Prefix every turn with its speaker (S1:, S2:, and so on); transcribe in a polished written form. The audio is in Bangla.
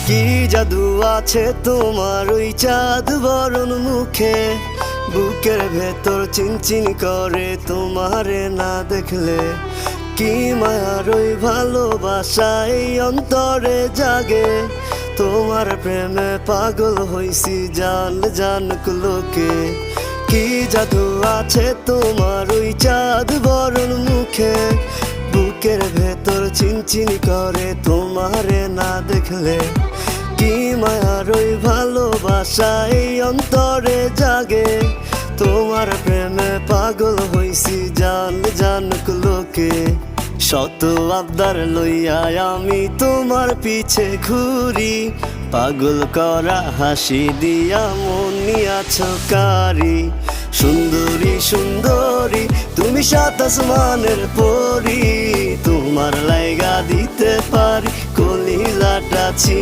S1: কি জাদু আছে তোমার ওই চাঁদ বরণ মুখে, বুকের ভেতর চিনচিন করে তোমারে না দেখলে। কি মায়ার ওই ভালোবাসা এই অন্তরে জাগে, তোমার প্রেমে পাগল হইছি জান জানুক লোকে। কি জাদু আছে তোমার ওই চাঁদ বরণ মুখে, বুকের ভেতর চিনচিন করে তোমারে না দেখলে। কি মায়ার ওই ভালোবাসা এই অন্তরে জাগে, তোমার প্রেমে পাগল হইছি জান জানুক লোকে। শত আবদার লইয়া আমি তোমার পিছে ঘুরি, পাগল করা হাসি দিয়া মন নিয়াছ কারি। সুন্দরী সুন্দরী তুমি সাত আসমানের পরি, তোমার লাইগা দিতে পারি কলিজাটা ছি।